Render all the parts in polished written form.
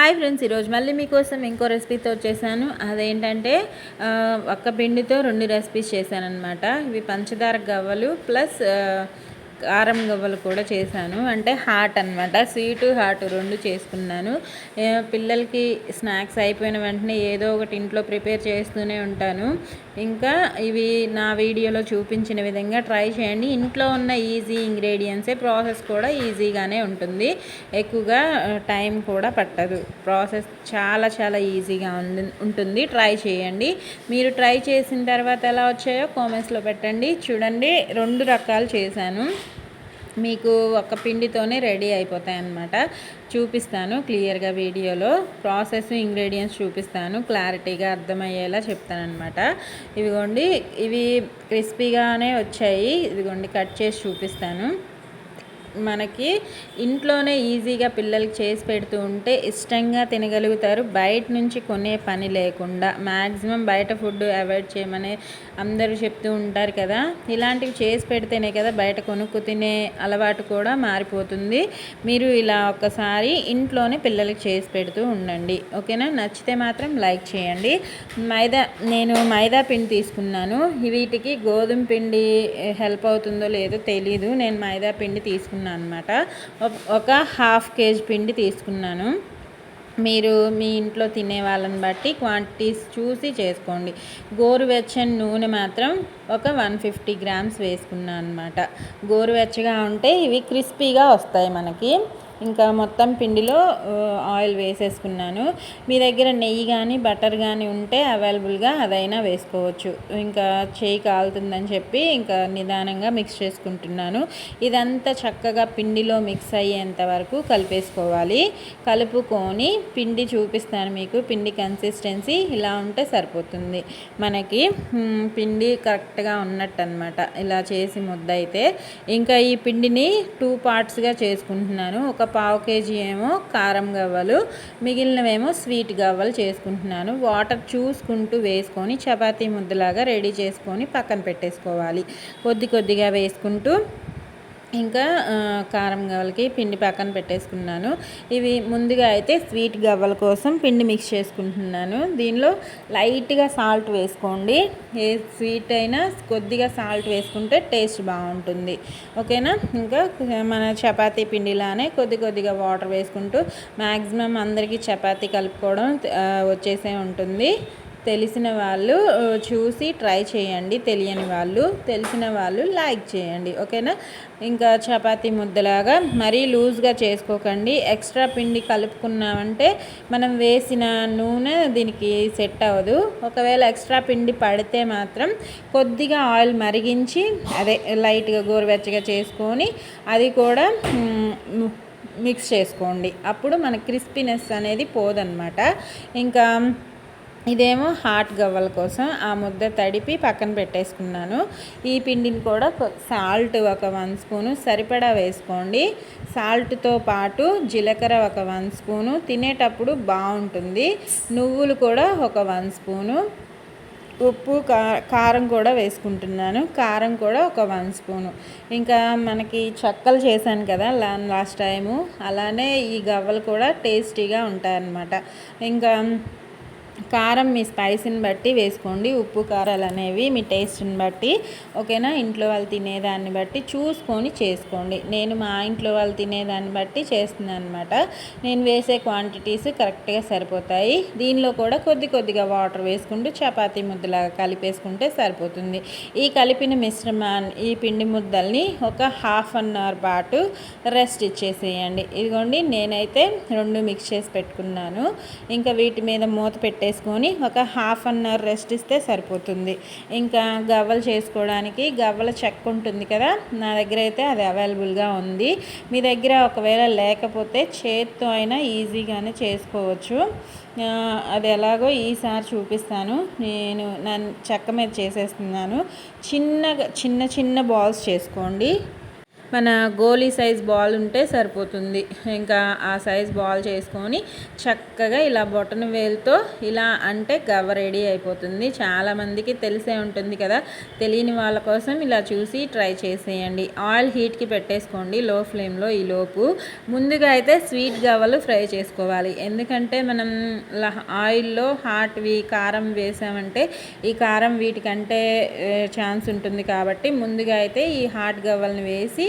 Hi friends, ఈరోజు మళ్ళీ మీకోసం ఇంకో రెసిపీతో వచ్చేసాను. అదేంటంటే ఒక్క పిండితో 2 రెసిపీస్ చేశానన్నమాట. ఇవి పంచదార గవ్వలు ప్లస్ కారం గవ్వలు కూడా చేశాను. అంటే హాట్ అనమాట, స్వీటు హాట్ 2 చేసుకున్నాను. పిల్లలకి స్నాక్స్ అయిపోయిన వెంటనే ఏదో ఒకటి ఇంట్లో ప్రిపేర్ చేస్తూనే ఉంటాను. ఇంకా ఇవి నా వీడియోలో చూపించిన విధంగా ట్రై చేయండి. ఇంట్లో ఉన్న ఈజీ ఇంగ్రీడియంట్సే, ప్రాసెస్ కూడా ఈజీగానే ఉంటుంది, ఎక్కువగా టైం కూడా పట్టదు. ప్రాసెస్ చాలా చాలా ఈజీగా ఉంటుంది. ట్రై చేయండి. మీరు ట్రై చేసిన తర్వాత ఎలా వచ్చాయో కామెంట్స్లో పెట్టండి. చూడండి, 2 రకాలు చేశాను. మీకు ఒక పిండితోనే రెడీ అయిపోతాయి అన్నమాట. చూపిస్తాను క్లియర్గా వీడియోలో. ప్రాసెస్, ఇంగ్రీడియంట్స్ చూపిస్తాను, క్లారిటీగా అర్థమయ్యేలా చెప్తానమాట. ఇవిగోండి, ఇవి క్రిస్పీగానే వచ్చాయి. ఇదిగోండి, కట్ చేసి చూపిస్తాను. మనకి ఇంట్లోనే ఈజీగా పిల్లలకి చేసి పెడుతూ ఉంటే ఇష్టంగా తినగలుగుతారు. బయట నుంచి కొనే పని లేకుండా. మ్యాక్సిమం బయట ఫుడ్ అవాయిడ్ చేయమని అందరూ చెప్తూ ఉంటారు కదా. ఇలాంటివి చేసి పెడితేనే కదా బయట కొనుక్కు తినే అలవాటు కూడా మారిపోతుంది. మీరు ఇలా ఒక్కసారి ఇంట్లోనే పిల్లలకి చేసి పెడుతూ ఉండండి, ఓకేనా? నచ్చితే మాత్రం లైక్ చేయండి. నేను మైదా పిండి తీసుకున్నాను. వీటికి గోధుమ పిండి హెల్ప్ అవుతుందో లేదో తెలీదు. నేను మైదా పిండి తీసుకున్నాను అనమాట. ఒక 1/2 kg పిండి తీసుకున్నాను. మీరు మీ ఇంట్లో తినే వాళ్ళని బట్టి క్వాంటిటీస్ చూసి చేసుకోండి. గోరువెచ్చని నూనె మాత్రం ఒక 150 grams వేసుకున్నాను అనమాట. గోరువెచ్చగా ఉంటే ఇవి క్రిస్పీగా వస్తాయి మనకి. ఇంకా మొత్తం పిండిలో ఆయిల్ వేసేసుకున్నాను. మీ దగ్గర నెయ్యి కానీ బటర్ కానీ ఉంటే అవైలబుల్గా అదైనా వేసుకోవచ్చు. ఇంకా చేయి కాలుతుందని చెప్పి ఇంకా నిదానంగా మిక్స్ చేసుకుంటున్నాను. ఇదంతా చక్కగా పిండిలో మిక్స్ అయ్యేంత వరకు కలిపేసుకోవాలి. కలుపుకొని పిండి చూపిస్తాను మీకు. పిండి కన్సిస్టెన్సీ ఇలా ఉంటే సరిపోతుంది మనకి. పిండి కరెక్ట్గా ఉన్నట్టు అనమాట, ఇలా చేసి ముద్ద అయితే. ఇంకా ఈ పిండిని 2 partsగా చేసుకుంటున్నాను. ఒక 1/2 kg ఏమో కారం గవ్వలు, మిగిలినవేమో స్వీట్ గవ్వలు చేసుకుంటున్నాను. వాటర్ చూసుకుంటూ వేసుకొని చపాతీ ముద్దలాగా రెడీ చేసుకొని పక్కన పెట్టేసుకోవాలి. కొద్ది కొద్దిగా వేసుకుంటూ ఇంకా కారం గవ్వలకి పిండి పక్కన పెట్టేసుకున్నాను. ఇవి ముందుగా అయితే స్వీట్ గవ్వల కోసం పిండి మిక్స్ చేసుకుంటున్నాను. దీనిలో లైట్గా సాల్ట్ వేసుకోండి. ఏ స్వీట్ అయినా కొద్దిగా సాల్ట్ వేసుకుంటే టేస్ట్ బాగుంటుంది, ఓకేనా? ఇంకా మన చపాతీ పిండిలానే కొద్ది కొద్దిగా వాటర్ వేసుకుంటూ, మ్యాక్సిమం అందరికీ చపాతీ కలుపుకోవడం వచ్చేసే ఉంటుంది. తెలిసిన వాళ్ళు చూసి ట్రై చేయండి, తెలిసిన వాళ్ళు లైక్ చేయండి, ఓకేనా? ఇంకా చపాతీ ముద్దలాగా మరీ లూజ్గా చేసుకోకండి. ఎక్స్ట్రా పిండి కలుపుకున్నామంటే మనం వేసిన నూనె దీనికి సెట్ అవ్వదు. ఒకవేళ ఎక్స్ట్రా పిండి పడితే మాత్రం కొద్దిగా ఆయిల్ మరిగించి, అదే లైట్గా గోరువెచ్చగా చేసుకొని అది కూడా మిక్స్ చేసుకోండి. అప్పుడు మన క్రిస్పీనెస్ అనేది పోదన్నమాట. ఇంకా ఇదేమో హాట్ గవ్వల కోసం ఆ ముద్ద తడిపి పక్కన పెట్టేసుకున్నాను. ఈ పిండిని కూడా సాల్ట్ ఒక 1 స్పూను సరిపడా వేసుకోండి. సాల్ట్తో పాటు జీలకర్ర ఒక 1 స్పూను, తినేటప్పుడు బాగుంటుంది. నువ్వులు కూడా ఒక 1 స్పూను, ఉప్పు కారం కూడా వేసుకుంటున్నాను. కారం కూడా ఒక 1 స్పూను. ఇంకా మనకి చక్కలు చేశాను కదా లాస్ట్ టైము, అలానే ఈ గవ్వలు కూడా టేస్టీగా ఉంటాయన్నమాట. ఇంకా కారం మీ స్పైసీని బట్టి వేసుకోండి. ఉప్పు కారాలు అనేవి మీ టేస్ట్ని బట్టి, ఓకేనా? ఇంట్లో వాళ్ళు తినేదాన్ని బట్టి చూసుకొని చేసుకోండి. నేను మా ఇంట్లో వాళ్ళు తినేదాన్ని బట్టి చేస్తున్నాను అనమాట. నేను వేసే క్వాంటిటీస్ కరెక్ట్గా సరిపోతాయి. దీనిలో కూడా కొద్ది కొద్దిగా వాటర్ వేసుకుంటూ చపాతీ ముద్దలాగా కలిపేసుకుంటే సరిపోతుంది. ఈ కలిపిన మిశ్రమాన్ని, ఈ పిండి ముద్దల్ని ఒక 1/2 hour పాటు రెస్ట్ ఇచ్చేసేయండి. ఇదిగోండి, నేనైతే 2 మిక్స్ చేసి పెట్టుకున్నాను. ఇంకా వీటి మీద మూత పెట్టేసుకొని ఒక 1/2 hour రెస్ట్ ఇస్తే సరిపోతుంది. ఇంకా గవ్వలు చేసుకోవడానికి గవ్వల చెక్క ఉంటుంది కదా, నా దగ్గర అయితే అది అవైలబుల్గా ఉంది. మీ దగ్గర ఒకవేళ లేకపోతే చేత్తో అయినా ఈజీగానే చేసుకోవచ్చు. అది ఎలాగో ఈసారి చూపిస్తాను. నేను చెక్క మీద చేసేస్తున్నాను. చిన్న చిన్న బాల్స్ చేసుకోండి. మన గోలీ సైజ్ బాల్ ఉంటే సరిపోతుంది. ఇంకా ఆ సైజ్ బాల్ చేసుకొని చక్కగా ఇలా బొటన వేలుతో ఇలా అంటే గవ్వ రెడీ అయిపోతుంది. చాలామందికి తెలిసే ఉంటుంది కదా, తెలియని వాళ్ళ కోసం ఇలా చూసి ట్రై చేసేయండి. ఆయిల్ హీట్కి పెట్టేసుకోండి లో ఫ్లేమ్లో. ఈలోపు ముందుగా అయితే స్వీట్ గవ్వలు ఫ్రై చేసుకోవాలి. ఎందుకంటే మనం ఆయిల్లో హాట్వి కారం వేసామంటే ఈ కారం వీటికంటే ఛాన్స్ ఉంటుంది కాబట్టి ముందుగా అయితే ఈ హాట్ గవ్వల్ని వేసి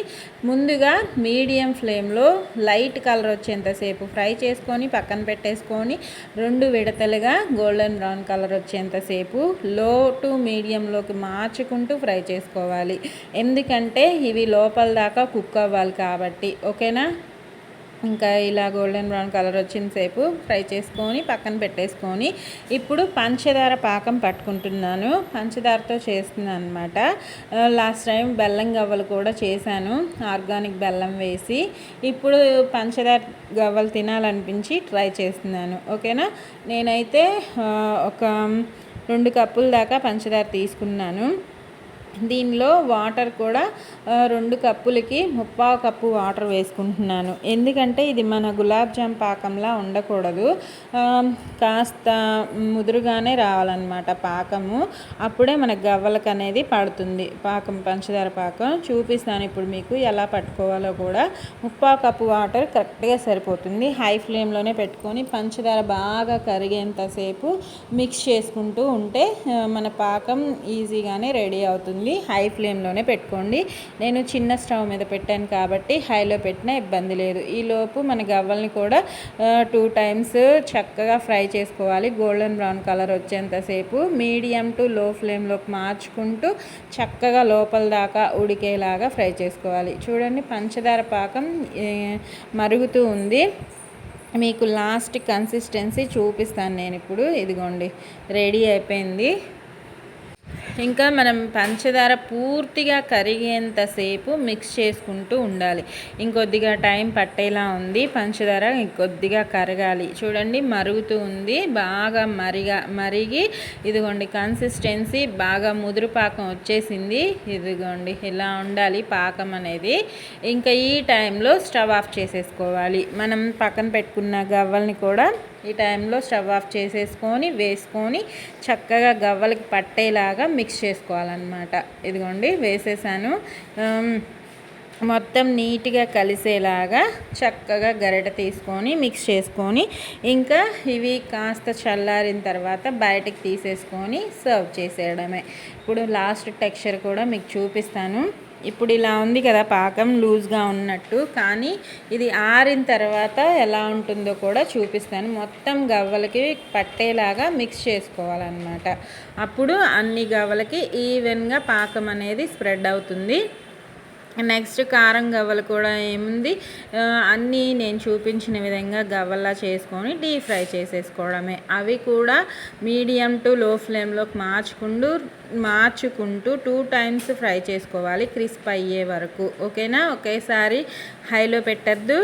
ముందుగా మీడియం ఫ్లేమ్లో లైట్ కలర్ వచ్చేంతసేపు ఫ్రై చేసుకొని పక్కన పెట్టేసుకొని 2 విడతలుగా గోల్డెన్ బ్రౌన్ కలర్ వచ్చేంతసేపు లో టు మీడియంలోకి మార్చుకుంటూ ఫ్రై చేసుకోవాలి. ఎందుకంటే ఇవి లోపల దాకా కుక్ అవ్వాలి కాబట్టి. ఓకేనా. ఇంకా ఇలా గోల్డెన్ బ్రౌన్ కలర్ వచ్చిన సేపు ఫ్రై చేసుకొని పక్కన పెట్టేసుకొని ఇప్పుడు పంచదార పాకం పట్టుకుంటున్నాను. పంచదారతో చేస్తున్నాను అనమాట. లాస్ట్ టైం బెల్లం గవ్వలు కూడా చేశాను ఆర్గానిక్ బెల్లం వేసి. ఇప్పుడు పంచదార గవ్వలు తినాలనిపించి ట్రై చేస్తున్నాను. ఓకేనా. నేనైతే ఒక 2 కప్పుల దాకా పంచదార తీసుకున్నాను. దీనిలో వాటర్ కూడా 2 కప్పులకి 3/4 కప్పు వాటర్ వేసుకుంటున్నాను. ఎందుకంటే ఇది మన గులాబ్ జామ్ పాకంలా ఉండకూడదు, కాస్త ముదురుగానే రావాలన్నమాట పాకము. అప్పుడే మన గవ్వలకు అనేది పడుతుంది పాకం. పంచదార పాకం చూపిస్తాను ఇప్పుడు మీకు ఎలా పట్టుకోవాలో కూడా. 3/4 కప్పు వాటర్ కరెక్ట్గా సరిపోతుంది. హై ఫ్లేమ్లోనే పెట్టుకొని పంచదార బాగా కరిగేంతసేపు మిక్స్ చేసుకుంటూ ఉంటే మన పాకం ఈజీగానే రెడీ అవుతుంది. హై ఫ్లేమ్లోనే పెట్టుకోండి. నేను చిన్న స్టవ్ మీద పెట్టాను కాబట్టి హైలో పెట్టినా ఇబ్బంది లేదు. ఈలోపు మన గవ్వల్ని కూడా 2 టైమ్స్ చక్కగా ఫ్రై చేసుకోవాలి. గోల్డెన్ బ్రౌన్ కలర్ వచ్చేంతసేపు మీడియం టు లో ఫ్లేమ్లోకి మార్చుకుంటూ చక్కగా లోపల దాకా ఉడికేలాగా ఫ్రై చేసుకోవాలి. చూడండి పంచదార పాకం మరుగుతూ ఉంది. మీకు లాస్ట్ కన్సిస్టెన్సీ చూపిస్తాను నేను ఇప్పుడు. ఇదిగోండి రెడీ అయిపోయింది. ఇంకా మనం పంచదార పూర్తిగా కరిగేంతసేపు మిక్స్ చేసుకుంటూ ఉండాలి. ఇంకొద్దిగా టైం పట్టేలా ఉంది. పంచదార ఇంకొద్దిగా కరగాలి. చూడండి మరుగుతూ ఉంది. బాగా మరిగి ఇదిగోండి కన్సిస్టెన్సీ బాగా ముదురు పాకం వచ్చేసింది. ఇదిగోండి ఇలా ఉండాలి పాకం అనేది. ఇంకా ఈ టైంలో స్టవ్ ఆఫ్ చేసేసుకోవాలి. మనం పక్కన పెట్టుకున్న గవ్వల్ని కూడా ఈ టైంలో స్టవ్ ఆఫ్ చేసేసుకొని వేసుకొని చక్కగా గవ్వలకి పట్టేలాగా మిక్స్ చేసుకోవాలన్నమాట. ఇదిగోండి వేసేసాను. మొత్తం నీట్గా కలిసేలాగా చక్కగా గరిటె తీసుకొని మిక్స్ చేసుకొని ఇంకా ఇవి కాస్త చల్లారిన తర్వాత బయటికి తీసేసుకొని సర్వ్ చేసేయడమే. ఇప్పుడు లాస్ట్ టెక్స్చర్ కూడా మీకు చూపిస్తాను. ఇప్పుడు ఇలా ఉంది కదా పాకం లూజ్గా ఉన్నట్టు, కానీ ఇది ఆరిన తర్వాత ఎలా ఉంటుందో కూడా చూపిస్తాను. మొత్తం గవ్వలకి పట్టేలాగా మిక్స్ చేసుకోవాలన్నమాట. అప్పుడు అన్ని గవ్వలకి ఈవెన్గా పాకం అనేది స్ప్రెడ్ అవుతుంది. నెక్స్ట్ కారం గవ్వలు కూడా ఏముంది, అన్నీ నేను చూపించిన విధంగా గవ్వల్లా చేసుకొని డీప్ ఫ్రై చేసేసుకోవడమే. అవి కూడా మీడియం టు లో ఫ్లేమ్లోకి మార్చుకుంటూ 2 టైమ్స్ ఫ్రై చేసుకోవాలి క్రిస్ప్ అయ్యే వరకు. ఓకేనా. ఒకేసారి హైలో పెట్టద్దు,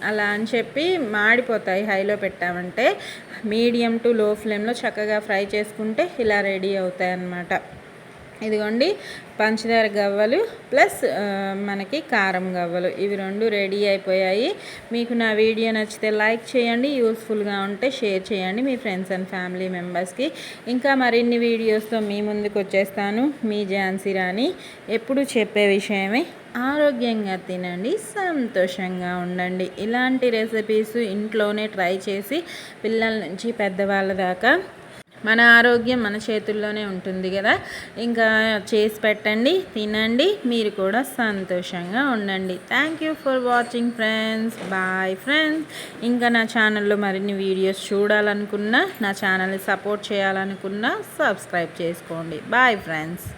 అలా అని చెప్పి మాడిపోతాయి హైలో పెట్టామంటే. మీడియం టు లో ఫ్లేమ్లో చక్కగా ఫ్రై చేసుకుంటే ఇలా రెడీ అవుతాయి అన్నమాట. ఇదిగోండి పంచదార గవ్వలు ప్లస్ మనకి కారం గవ్వలు, ఇవి 2 రెడీ అయిపోయాయి. మీకు నా వీడియో నచ్చితే లైక్ చేయండి, యూస్ఫుల్గా ఉంటే షేర్ చేయండి మీ ఫ్రెండ్స్ అండ్ ఫ్యామిలీ మెంబర్స్కి. ఇంకా మరిన్ని వీడియోస్తో మీ ముందుకు వచ్చేస్తాను. మీ ఝాన్సీ రాణి. ఎప్పుడు చెప్పే విషయమే, ఆరోగ్యంగా తినండి, సంతోషంగా ఉండండి. ఇలాంటి రెసిపీస్ ఇంట్లోనే ట్రై చేసి పిల్లల నుంచి పెద్దవాళ్ళ దాకా మన ఆరోగ్యం మన చేతుల్లోనే ఉంటుంది కదా. ఇంకా చేసి పెట్టండి, తినండి, మీరు కూడా సంతోషంగా ఉండండి. Thank you for watching friends. Bye friends. ఇంకా నా ఛానల్లో మరిన్ని వీడియోస్ చూడాలనుకున్నా, నా ఛానల్ని సపోర్ట్ చేయాలనుకున్నా సబ్స్క్రైబ్ చేసుకోండి. Bye friends.